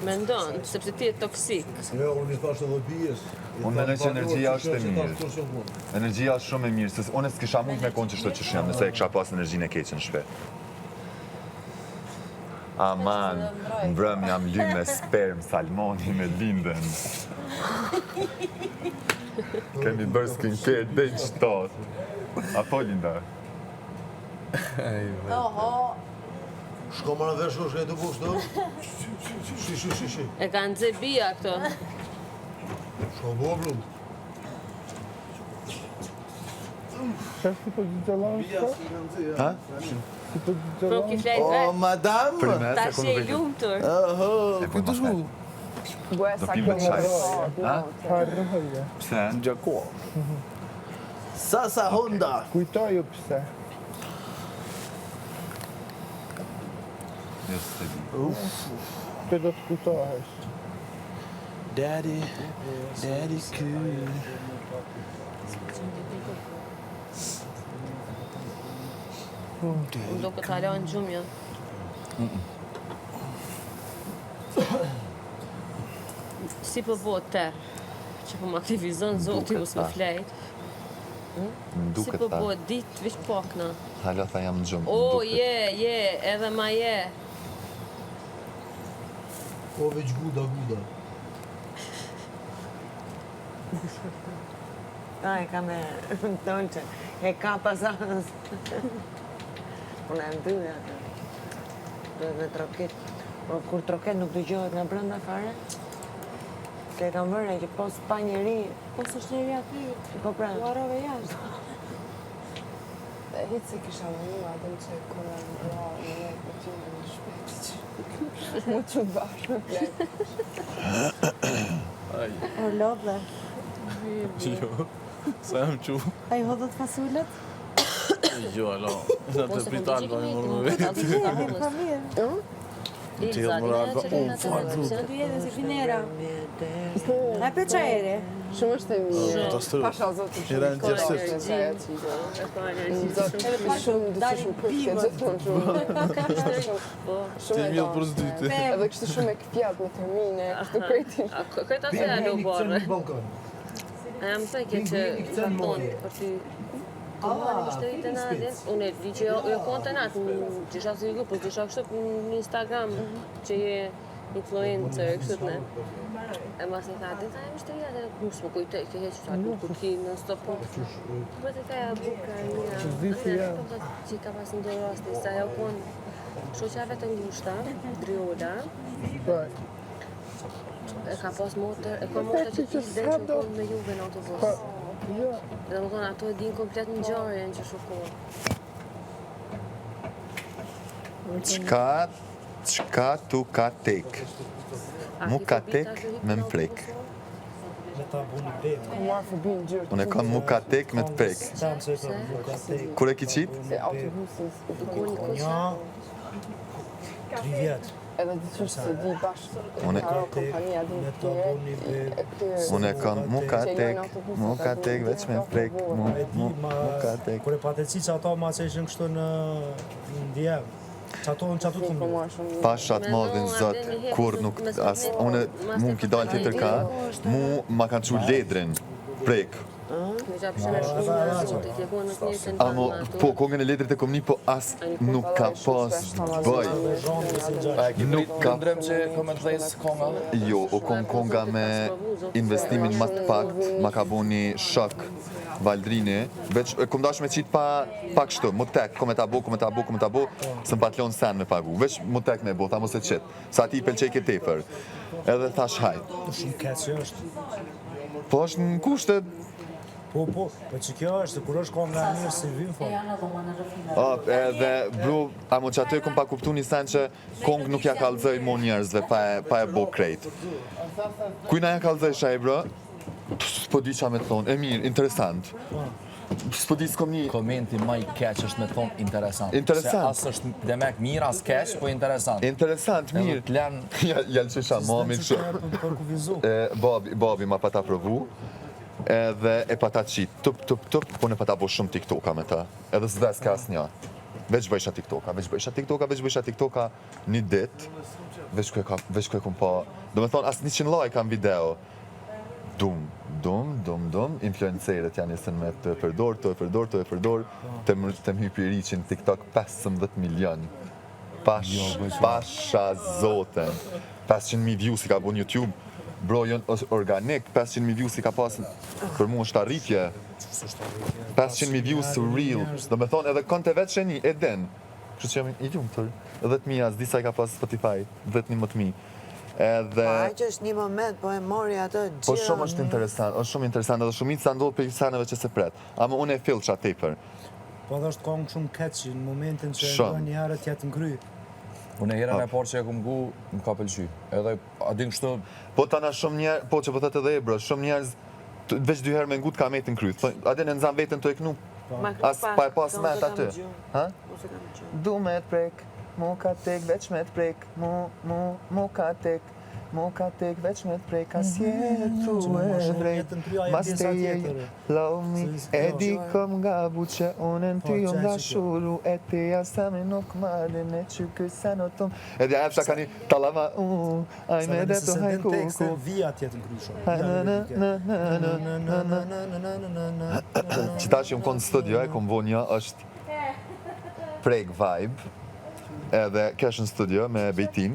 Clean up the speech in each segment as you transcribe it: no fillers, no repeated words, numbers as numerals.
Mendon, sepse ti je toksik. Jo, unë I thash edhe bijes. Unë mendoj që energjia është e mirë. Energjia është shumë e mirë, se unë s'kisha mund me konë që shto që jam, nëse e kisha pas energjinë e keqe në shpe. Aman, mbrëm jam ly me sperm, salmoni me linden. Kemi bërë skincare dhe në qëtot. Apo, Linda? Oho. Shko më në vesh, shko e të po kështu? Shi. E ka nxe bia këto. Shko bo, blu. Si po gjëllan shko? Ha? Si po Po gjëllan? ki flejt vetë. madame! Primes, Tash je I lumtur. Ku të shku? Do pim me qaj. Ha? Harroja. Pse? Gjako. Sasa Honda! Kujtoju pse. Jo, s'e di. Që do të kujtohesh. Daddy cool. Unë do këtë hala në gjumë, jo. Si po bëhet ter, që po më aktivizon zoti us më flejt. Si Duket po ta. bëhet ditë, vish pakna. Hala tha jam në gjumë. O, Duket. je, edhe ma je. O, veç guda. E ka me tonë që e ka pasans. Unë e ndyja të. Duhet me troket. Por kur troket nuk dëgjohet nga brenda fare. Se e kam vërë që pos pa njeri. Pos është njeri aty, Po pra. uarove jashtë. Dhe hitë se kisha më adem që kura në ra në nejtë me ty në shpejt që mu që bashkë me plek. O lodhe. Jo, sa jam qu? A I hodhët fasullet? Jo, alo. Në të spital pa mi mërë me vetë. Pa mirë. Ti jo mërë arba unë farë. Se në dy jetë si finera. A pe qa ere? Shumë është e mirë. Ta stërë. Pasha zotë I rënë gjërësisht. Shumë dalin pimë. Ti mjëllë për zdyti. Edhe kështë shumë e këpjat me termine, kështë krejti. Këta se e lo borë. Në balkon. A jam të ke që tonë, për ty... Këmëra në mështërit e nadin, unë e di që jo konë të natë, që isha si ju, po që isha kështë në Instagram, që je influencer, kështë të ne. E mas në thati, ta e mështëria, dhe nuk s'më kujtoj, ke heqë fatë, nuk ki në stop. Po të ka ja buka, mija, që ka pas në do rasti, sa jo konë shoqave të ngushta, driola, e ka pas motër, e ka motër që të dhe që konë me juve në autobus. Dhe më thonë, ato e din komplet në gjarën që shukohë. Qka tu ka tek? Mu ka tek me më prek. Ku marë fobi në gjyrë. Unë e kam mu ka tek me të prek. Kur e ki qitë? Se autobusis. 3 vjetë. Edhe di që se di bashkë. Unë Karo kompania di në tjere. Unë e kam mu ka tek veç me më prek. Mu ka tek. Kur e pateci që ato ma që ishin kështu në djemë. Që ato të më Pashat madhin zot, kur nuk... Unë mu m'ki dalë tjetër ka, mu ma kanë që ledrin, prek. Në gjapë shumë e shumë, të tje konë në të njësën Amo, po, kongën e letrit e kom një, po as nuk ka pas bëj. Nuk ka... Ndrem që kom e të dhejës konga? Jo, o kom konga me investimin mas të pakt, ma ka bo një shok Valdrini, veç kom dash me qitë pa kështu, mu tek, kom e ta bo, së më patlon sen me pagu, veç mu tek me bo, ta mos e qitë, sa ti i pelqej ke tepër. Edhe thash hajt. shumë keqë është. Po është në kushtet, Po që kjo është, kur është konga e mirë si vim, po. edhe bro, amo që aty kom pa kuptu një sen që kong nuk ja kalzoj mo njerëzve pa e bo krejt. Kujna ja kalzoj shaj, bro? S'po di qa me të thonë, e mirë, interesant. S'po di s'kom një... Komenti ma I keq është me thonë interesant. Interesant. Se as është demek mirë, as keq, po interesant. Interesant, mirë. Edhe t'len... Jallë që isha mami që... Babi ma pa ta provu. Edhe e pa ta qitë, tup, po ne pa ta bo shumë TikToka me ta. Edhe s'des ka as nja. Veç bëjsha TikToka një dit. veç ku e kom pa. Do me thonë, as 100 like kam video. Dum, influencerët janë njësën me të përdor, të më hypi riqin TikTok 15 milion. Pasha zoten. 500.000 views i ka bu në YouTube. Bro, është organik, 500.000 views i ka pasën. Për mu është arritje. 500.000 views real. Do me thonë, edhe konte vetë sheni, e den. Kështë që jam i gjumë tërë. 10.000 as, disa i ka pasë Spotify. 10.000. Edhe... Pa, që është një moment, po e mori atë gjë... Po shumë është interesant, edhe shumit sa ndodhë për seneve që se pret. Ama unë e fill qa tepër. Po edhe është kongë shumë catchy në momentin që e një herë tjetë ngry. Unë e herën e parë që e kom gu, më ka pëlqy. Edhe, a din kështu... Po tana shumë njerë, po që po thëtë edhe e bro, shumë njerëz, veç 2 herë me ngut ka metin kryt. A din e nëzan vetën të e knu, as pa e pas met aty. Du me të prek, mu ka tek, veç me të prek, mu ka tek. Mu ka tek veç me të prek, as jetu e drejt. Mas te je, love me, e di kom nga bu që unen ty jo nga shuru, e te jasami nuk madin e që kësa në tom. E di a efsha ka një talama, aj me dhe të hajku. Se në tekste vija tjetë ngry shumë. Qita që jëmë konë në studio, e kom vo një është prek vibe, edhe kesh në studio me Bejtin.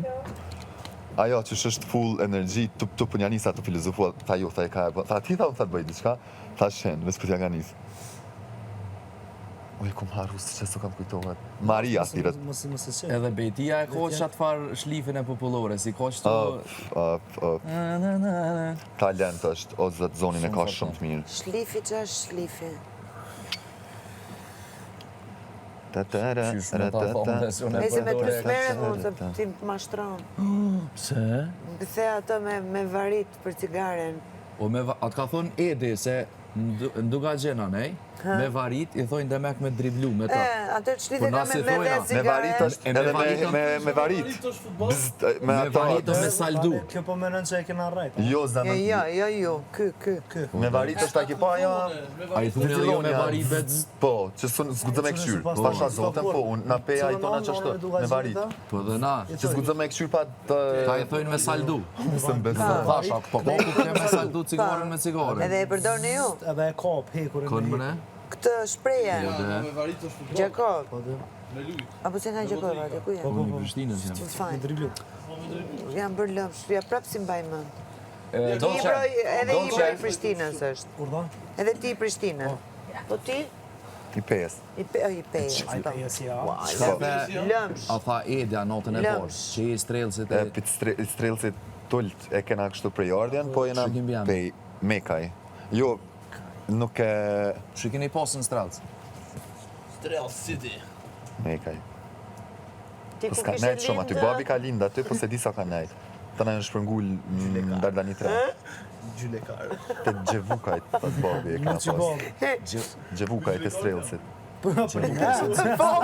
Ajo që është full energji, tu për një njësa të filozofua, tha ju, tha e ka, tha ti tha unë tha të bëjt diçka, tha shenë, vës për t'ja nga njësë. Oj, kom haru, së që së kam kujtohet. Maria, thirët. Edhe Bejtia e ko që atë farë shlifin e popullore, si ko që të... Talent është, o zëtë zonin e ka shumë të mirë. Shlifi që është shlifi. Qysh me ta thonë dhe se unë e Nëse me përdore... të smere mund, se ti më mashtron. Pse? Bëthe ato me varit për cigaren. O atë ka thonë Edi se nduga gjena, nej? Me varit i thojnë demek me driblu me ta. Atë të shlite ka me dhe cigaren. Me varit është edhe me varit. Me varit është me saldu. Kjo po menën që e kena rajta. Jo, zemë. Jo, kë. Me varit është ta ki pa, jo. A i thunë edhe jo me varit bec? Po, që s'gudzëm e këshyr. Pasha zoten, po, unë na peja i tona që është me varit. Po dhe na. Që s'gudzëm e këshyr pa të... Ta i thojnë me saldu. Se më besë. Thasha, po ku ke me saldu cigaren me cigaren? Edhe e përdor në ju. Edhe e kap, hekurin Kënë më ne? Këtë shpreje. Me varit është futbol. Gjakov. Me lujt. Apo që nga Gjakov, atë ku janë? Po një Prishtinës jam. Qëtë fajnë. driblu. Jam bërë lëmsh, ja prapë si mbaj mënd. Dolce. Edhe i bërë i Prishtinës është. Kurdo? Edhe ti i Prishtinës. Po ti? I pes. I pes. Ai pes ja. Lëmsh. A tha Edja notën e parë, që i strelësit e... I strelësit tullët e kena kështu prej ardhjan, po jena Shikim bjam. pej Mekaj. Jo, nuk e... Që keni posë në strelës? Strel City. Mekaj. Ti Po ku s'ka kishe nejtë shumë aty, lindë? babi ka lindë aty, po se di sa ka nejtë. Të në shpërngull në Dardani 3. Gjylekar. Të Gjevukajt, pas babi e kena pas. Gjevukajt e strelësit. Po,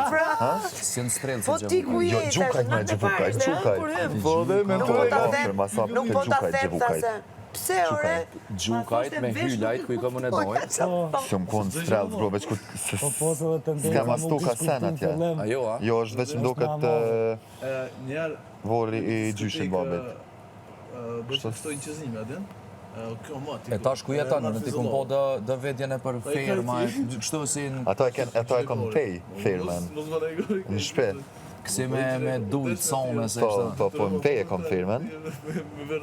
pra. Si në strelës Po ti ku Jo, jetë? Gjukajt me Gjevukajt, Gjukajt. Po dhe me Nuk po ta them, masap nuk të po ta Gjukajt, them ta se... Gjevukajt. Pse, ore? Gjukajt me hyllajt ku i ka më në dojt. Shumë konë strelës, bro, veç ku... Po se dhe të ndërë... S'ka ma stu ka sen atje. Ajo, a? Jo, është veç mdoket Njerë... vori i gjyshin babit. Do të ftojnë qëzime, adin? Kjo ma, ti... E tash ku jeton, në ti kom po dë vedjene për ferma, kështu si në... Ato e kom pej, firmen, në shpet. Kësi me dujt sone se kështë. Po në pej e kom firmen,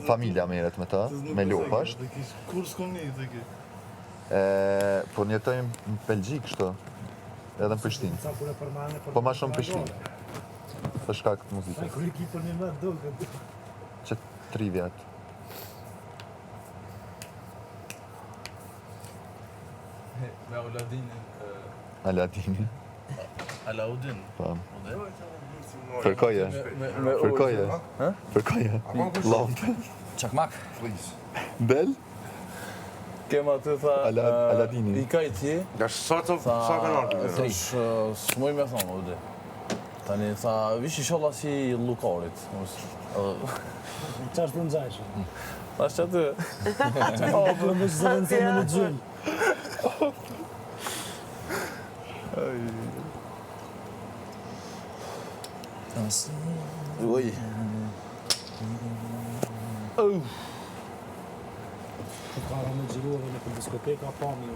familja meret me ta, me lopë është. Kur s'kom një, të ki? Po njetojmë në Belgjik, kështu, edhe në Prishtinë. Po ma shumë Prishtinë. Për shkak të muzikës. Kër i ki për një vetë do këtë. Që 3 vjetë. Me Aladinin. Aladini. Alaudin. Po. Përkoje. Përkoje. Përkoje. Lavë. Qakmak. Del? Kema të tha... Aladini. I kaj ti? Nga sa kanë ardhur? S'moj me thonë, Ode. Tani, tha, vish i sholla si Lukarit. Qa është të nëgjajshë? Tha që aty? Për në që se vendëse me në gjyllë. Uj. Para me gjirove në për diskoteka, pami.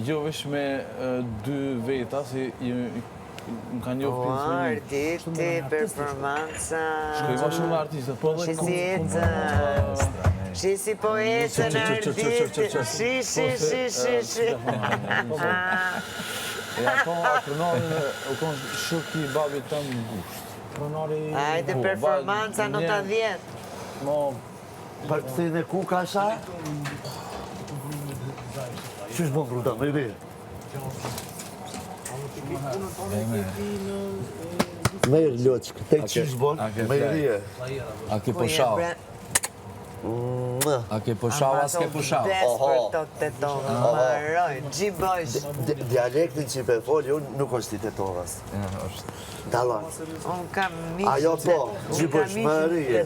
Jo vesh me dy veta, si më kanë njohë O, filmin. artiti, performanca. Shkoj ma shumë artistët, po dhe Shi si poetën artiti. Shi. E ato pronarin u konë shëki i babit të më ngusht. Ajde, performanca nota 10. Mo, Partësin e ku ka sa? Qysh bon bruta, me i Me i loqë, te qysh bon, me i rije. A ke pushau? A ke pushau, as ke pushau? Des për to tetonë, maroj, gjibojsh. Dialektin që i pe folë, unë nuk është i tetovas. Dalon. Unë kam miqë Ajo po, gjibojsh me i rije.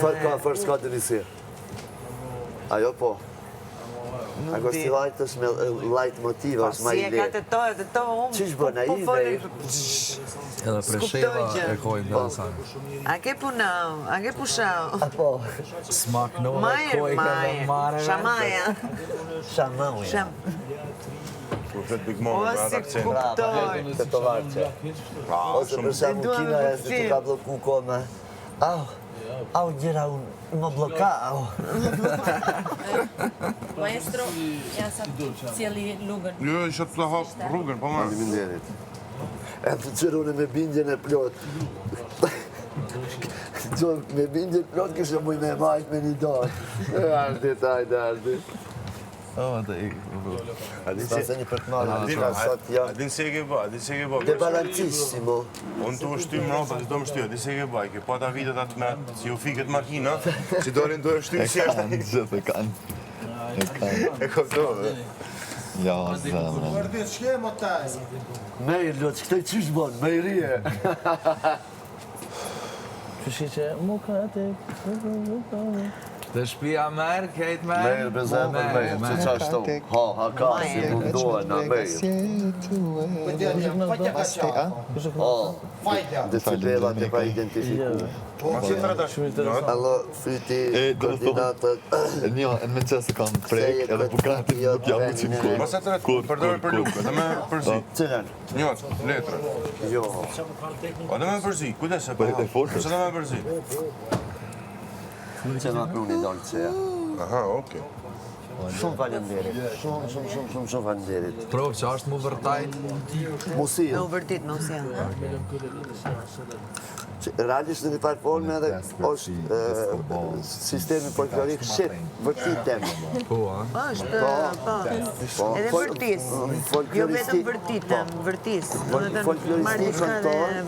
Fërë s'ka të njësirë. Ajo po. Ako si lajt është me lajt motiva, është ma i Si e le. ka të unë. Qish bën, a i dhe i? Edhe presheva e kojnë dhe sanë. A ke punau, a ke pushau. Apo, Smak në dhe Majer, kojnë edhe mare. Shamaja. shamauja. O, si kuptoj. Të të varqe. Ose për shemë Duam kina me e se të film. ka bloku kome. Au, gjera unë më bloka, au. Maestro, ja sa cijeli lugën. Jo, isha të hapë rrugën, po ma. Faleminderit. E të qërë unë me bindjen e plot. Gjon, me bindjen plot kështë muj me majt me një dorë. Ardit, ardit. Sta se një për të marrë, në sot janë. Adin se e ke ba, adin se e ke ba. Debalancissimo. Unë të shty më rata, që do më shty, adin se e ke ba. I ke pata vitet atë me, si u fiket makina, që dorin do e shty si ashtë. Gjithë e kanë. E koptove. Ja, zemre. Vërdit, shke më taj? Me i loq, këtoj qysh bon, me i rije. që shi që mu ka të... Dhe shpia merë, kejt Me i merë. bezemër me i, që qa shto. Ha, ka, si mundohen në me i. Decibelat e pa identifiku. Allo, fyti, koordinatët. Një, në me qësë kam prek, edhe bukatin nuk jam u qimë kur. Masa të rëtë, përdojë për lukë, edhe me përzi. Cëren? Njët, letrë. Jo. Edhe me përzi, kujdes e për e folës. Edhe me përzi. Që nga pruni dalë që ja. Aha, okej. Shumë falenderit. Shumë falenderit. Provë që është mu vërtajt. Musia. Me u vërtit, me usia. Realisht në një farë forme edhe është sistemi folklorik shqip, vërtitem. Po, a? është, po. Edhe vërtis. Jo vetëm vërtitëm, vërtis. Folkloristikën tonë,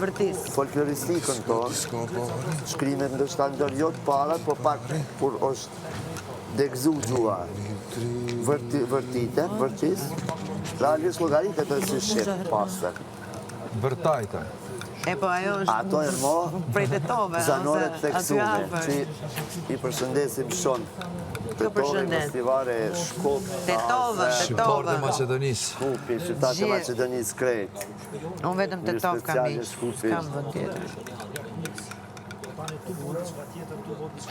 folkloristikën tonë, shkrimet ndështë ndër jo të parat, po pak kur është degzu gjua. Vërtitem, vërtis, realisht logaritet e si shqip pasër. Vërtajta. E po ajo është... Ato e mo, prej tetove, zanore të teksume, që i përshëndesim shonë. Tetove, Mostivare, Shkup, Tetove, Shqiptarë të Macedonisë. Shkupi, Shqiptarë të Macedonisë krejt. Unë vetëm Tetov kam i, s'kam vënd tjetër.